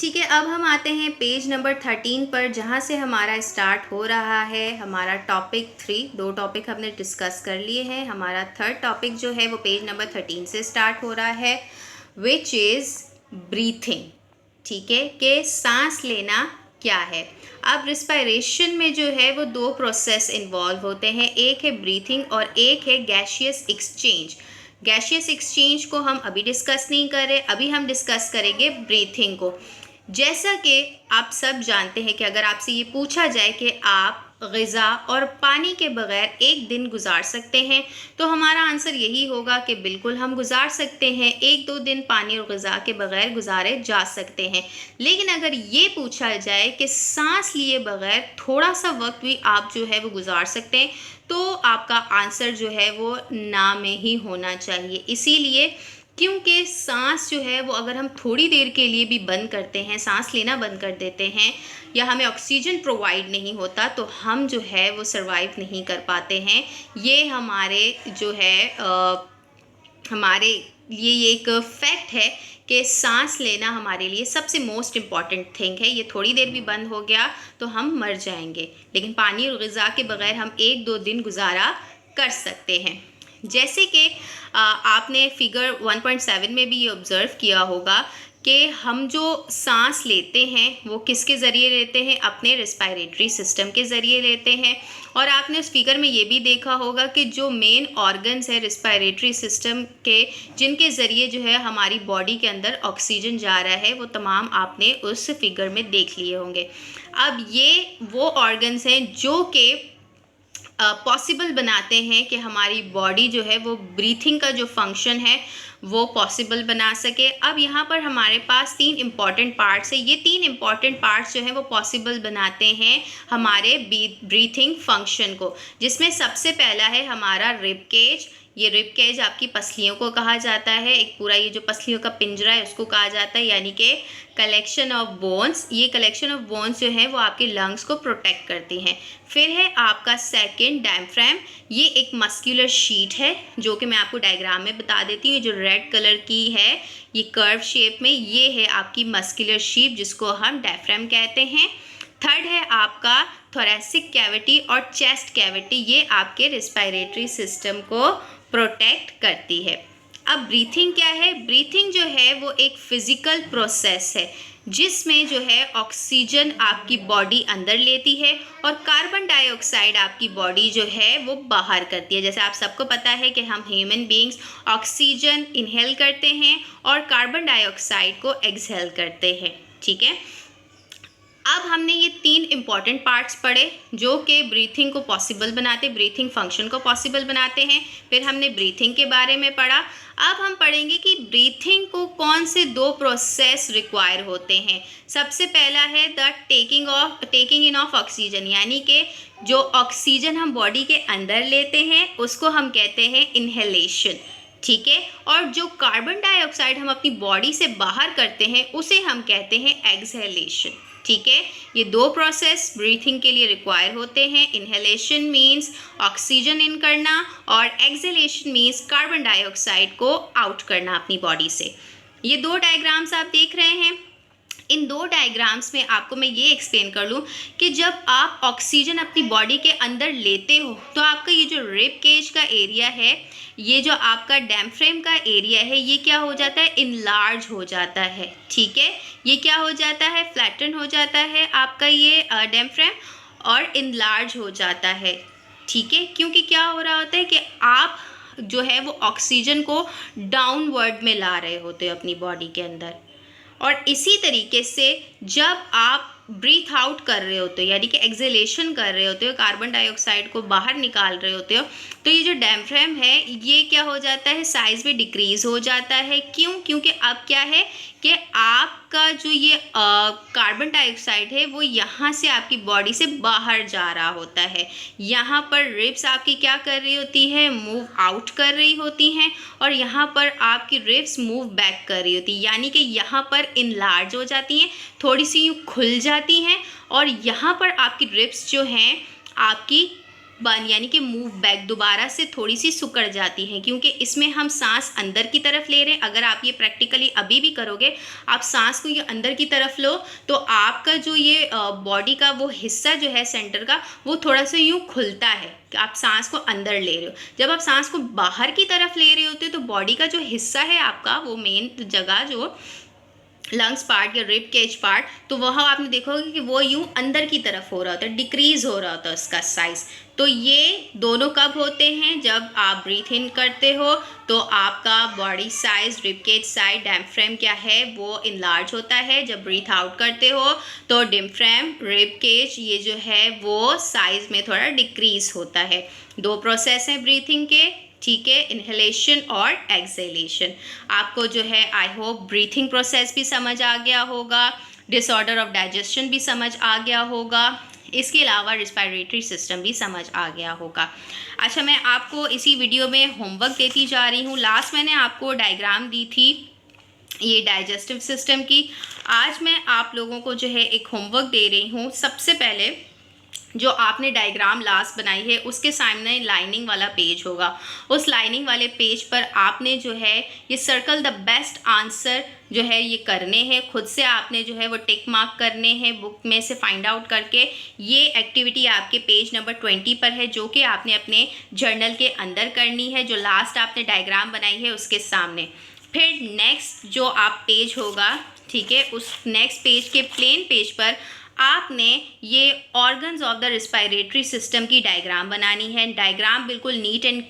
ठीक है, अब हम आते हैं पेज नंबर 13 पर, जहाँ से हमारा स्टार्ट हो रहा है हमारा टॉपिक 3। 2 टॉपिक हमने डिस्कस कर लिए हैं। हमारा थर्ड टॉपिक जो है वो पेज नंबर 13 से स्टार्ट हो रहा है, विच इज़ ब्रीथिंग। ठीक है, कि सांस लेना क्या है। अब रिस्पायरेशन में जो है वो 2 प्रोसेस इन्वॉल्व होते हैं, एक है ब्रीथिंग और एक है गैशियस एक्सचेंज। गैशियस एक्सचेंज को हम अभी डिस्कस नहीं कर रहे, अभी हम डिस्कस करेंगे ब्रीथिंग को। जैसा कि आप सब जानते हैं कि अगर आपसे ये पूछा जाए कि आप ग़िज़ा और पानी के बग़ैर एक दिन गुजार सकते हैं, तो हमारा आंसर यही होगा कि बिल्कुल हम गुजार सकते हैं, 1-2 दिन पानी और ग़िज़ा के बग़ैर गुजारे जा सकते हैं। लेकिन अगर ये पूछा जाए कि सांस लिए बग़ैर थोड़ा सा वक्त भी आप जो है वो गुजार सकते हैं, तो आपका आंसर जो है वो ना में ही होना चाहिए। इसीलिए क्योंकि सांस जो है वो अगर हम थोड़ी देर के लिए भी बंद करते हैं, सांस लेना बंद कर देते हैं, या हमें ऑक्सीजन प्रोवाइड नहीं होता, तो हम जो है वो सर्वाइव नहीं कर पाते हैं। ये हमारे जो है हमारे लिए ये एक फैक्ट है कि सांस लेना हमारे लिए सबसे मोस्ट इम्पॉर्टेंट थिंग है। ये थोड़ी देर भी बंद हो गया तो हम मर जाएंगे, लेकिन पानी और ग़िज़ा के बग़ैर हम 1-2 दिन गुजारा कर सकते हैं। जैसे कि आपने फिगर 1.7 में भी ये ऑब्ज़र्व किया होगा कि हम जो सांस लेते हैं वो किसके ज़रिए लेते हैं, अपने रेस्पिरेटरी सिस्टम के ज़रिए लेते हैं। और आपने उस फिगर में ये भी देखा होगा कि जो मेन ऑर्गन्स है रेस्पिरेटरी सिस्टम के, जिनके ज़रिए जो है हमारी बॉडी के अंदर ऑक्सीजन जा रहा है, वो तमाम आपने उस फिगर में देख लिए होंगे। अब ये वो ऑर्गन्स हैं जो कि पॉसिबल बनाते हैं कि हमारी बॉडी जो है वो ब्रीथिंग का जो फंक्शन है वो पॉसिबल बना सके। अब यहाँ पर हमारे पास 3 इम्पॉर्टेंट पार्ट्स है। ये 3 इम्पॉर्टेंट पार्ट्स जो हैं वो पॉसिबल बनाते हैं हमारे ब्रीथिंग फंक्शन को, जिसमें सबसे पहला है हमारा रिब केज। ये रिब केज आपकी पसलियों को कहा जाता है, एक पूरा ये जो पसलियों का पिंजरा है उसको कहा जाता है, यानी कि कलेक्शन ऑफ बोन्स। ये कलेक्शन ऑफ बोन्स जो है वो आपके लंग्स को प्रोटेक्ट करती हैं। फिर है आपका सेकंड डायफ्राम। ये एक मस्कुलर शीट है जो कि मैं आपको डायग्राम में बता देती हूँ। जो रेड कलर की है ये कर्व शेप में, ये है आपकी मस्कुलर शीट जिसको हम डायफ्राम कहते हैं। थर्ड है आपका थोरेसिक कैविटी और चेस्ट कैविटी, ये आपके रेस्पिरेटरी सिस्टम को प्रोटेक्ट करती है। अब ब्रीथिंग क्या है? ब्रीथिंग जो है वो एक फिज़िकल प्रोसेस है जिसमें जो है ऑक्सीजन आपकी बॉडी अंदर लेती है और कार्बन डाइऑक्साइड आपकी बॉडी जो है वो बाहर करती है। जैसे आप सबको पता है कि हम ह्यूमन बीइंग्स ऑक्सीजन इनहेल करते हैं और कार्बन डाइऑक्साइड को एक्सहेल करते हैं। ठीक है, अब हमने ये 3 इम्पॉर्टेंट पार्ट्स पढ़े जो कि ब्रीथिंग को पॉसिबल बनाते, ब्रीथिंग फंक्शन को पॉसिबल बनाते हैं। फिर हमने ब्रीथिंग के बारे में पढ़ा। अब हम पढ़ेंगे कि ब्रीथिंग को कौन से 2 प्रोसेस रिक्वायर होते हैं। सबसे पहला है the taking in of oxygen, यानी कि जो ऑक्सीजन हम बॉडी के अंदर लेते हैं उसको हम कहते हैं इनहेलेशन। ठीक है, और जो कार्बन डाइऑक्साइड हम अपनी बॉडी से बाहर करते हैं उसे हम कहते हैं एक्सहेलेशन। ठीक है, ये 2 प्रोसेस ब्रीथिंग के लिए रिक्वायर होते हैं। इनहेलेशन मीन्स ऑक्सीजन इन करना और एक्सहेलेशन मीन्स कार्बन डाइऑक्साइड को आउट करना अपनी बॉडी से। ये 2 डायग्राम्स आप देख रहे हैं। इन 2 डायग्राम्स में आपको मैं ये एक्सप्लेन कर लूँ कि जब आप ऑक्सीजन अपनी बॉडी के अंदर लेते हो तो आपका ये जो रिब केज का एरिया है, ये जो आपका डायफ्राम का एरिया है, ये क्या हो जाता है, इनलार्ज हो जाता है। ठीक है, ये क्या हो जाता है, फ्लैटन हो जाता है आपका ये डायफ्राम और इनलार्ज हो जाता है। ठीक है, क्योंकि क्या हो रहा होता है कि आप जो है वो ऑक्सीजन को डाउनवर्ड में ला रहे होते हो अपनी बॉडी के अंदर, और इसी तरीके से जब आप ब्रीथ आउट कर रहे होते हो, यानी कि एक्सहेलेशन कर रहे होते हो, कार्बन डाइऑक्साइड को बाहर निकाल रहे होते हो, तो ये जो डायफ्राम है ये क्या हो जाता है, साइज़ में डिक्रीज़ हो जाता है। क्यों? क्योंकि अब क्या है कि आपका जो ये कार्बन डाइऑक्साइड है वो यहाँ से आपकी बॉडी से बाहर जा रहा होता है। यहाँ पर रिब्स आपकी क्या कर रही होती है, मूव आउट कर रही होती हैं, और यहाँ पर आपकी रिब्स मूव बैक कर रही होती है, यानी कि यहाँ पर इनलार्ज हो जाती हैं, थोड़ी सी यूँ खुल जाती हैं, और यहाँ पर आपकी रिब्स जो हैं आपकी बर्न यानी कि मूव बैक, दोबारा से थोड़ी सी सिकुड़ जाती हैं, क्योंकि इसमें हम सांस अंदर की तरफ ले रहे हैं। अगर आप ये प्रैक्टिकली अभी भी करोगे, आप सांस को ये अंदर की तरफ लो, तो आपका जो ये बॉडी का वो हिस्सा जो है सेंटर का, वो थोड़ा सा यूँ खुलता है कि आप सांस को अंदर ले रहे हो। जब आप सांस को बाहर की तरफ ले रहे होते हो तो बॉडी का जो हिस्सा है आपका, वो मेन जगह जो लंग्स पार्ट या रिब केज पार्ट, तो वह आपने देखोगे कि वो यूं अंदर की तरफ हो रहा होता है, डिक्रीज हो रहा होता है उसका साइज। तो ये दोनों कब होते हैं? जब आप ब्रीथ इन करते हो तो आपका body size, rib cage size, diaphragm क्या है वो इनलार्ज होता है। जब ब्रीथ आउट करते हो तो डायफ्राम, रिब केज ये जो है वो साइज में थोड़ा डिक्रीज होता है। दो प्रोसेस हैं ब्रीथिंग के, ठीक है, इनहेलेशन और एक्सहेलेशन। आपको जो है आई होप ब्रीथिंग प्रोसेस भी समझ आ गया होगा, डिसऑर्डर ऑफ डाइजेशन भी समझ आ गया होगा, इसके अलावा रिस्पायरेटरी सिस्टम भी समझ आ गया होगा। अच्छा, मैं आपको इसी वीडियो में होमवर्क देती जा रही हूँ। लास्ट मैंने आपको डायग्राम दी थी ये डाइजेस्टिव सिस्टम की। आज मैं आप लोगों को जो है एक होमवर्क दे रही हूँ। सबसे पहले जो आपने डायग्राम लास्ट बनाई है उसके सामने लाइनिंग वाला पेज होगा, उस लाइनिंग वाले पेज पर आपने जो है ये सर्कल द बेस्ट आंसर जो है ये करने हैं। खुद से आपने जो है वो टिक मार्क करने हैं बुक में से फाइंड आउट करके। ये एक्टिविटी आपके पेज नंबर 20 पर है, जो कि आपने अपने जर्नल के अंदर करनी है, जो लास्ट आपने डायग्राम बनाई है उसके सामने। फिर नेक्स्ट जो आप पेज होगा, ठीक है, उस नेक्स्ट पेज के प्लेन पेज पर आपने ये organs of the respiratory system की डायग्राम बनानी है। डायग्राम बिल्कुल नीट एंड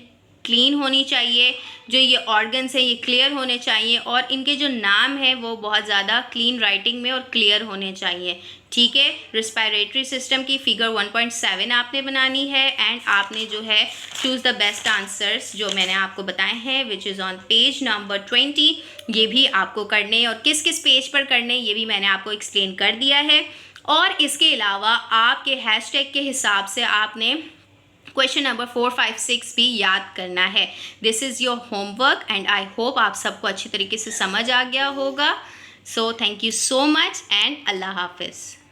क्लीन होनी चाहिए, जो ये ऑर्गन्स हैं ये क्लियर होने चाहिए, और इनके जो नाम है वो बहुत ज़्यादा क्लीन राइटिंग में और क्लियर होने चाहिए, ठीक है। रिस्पायरेटरी सिस्टम की फिगर 1.7 आपने बनानी है, एंड आपने जो है चूज़ द बेस्ट आंसर्स जो मैंने आपको बताए हैं which is on page number 20, ये भी आपको करने, और किस किस पेज पर करने ये भी मैंने आपको एक्सप्लेन कर दिया है। और इसके अलावा आपके हैशटैग के हिसाब से आपने क्वेश्चन नंबर 4, 5, 6 भी याद करना है। This is your homework and I hope आप सबको अच्छी तरीके से समझ आ गया होगा। So thank you so much and अल्लाह हाफिज़।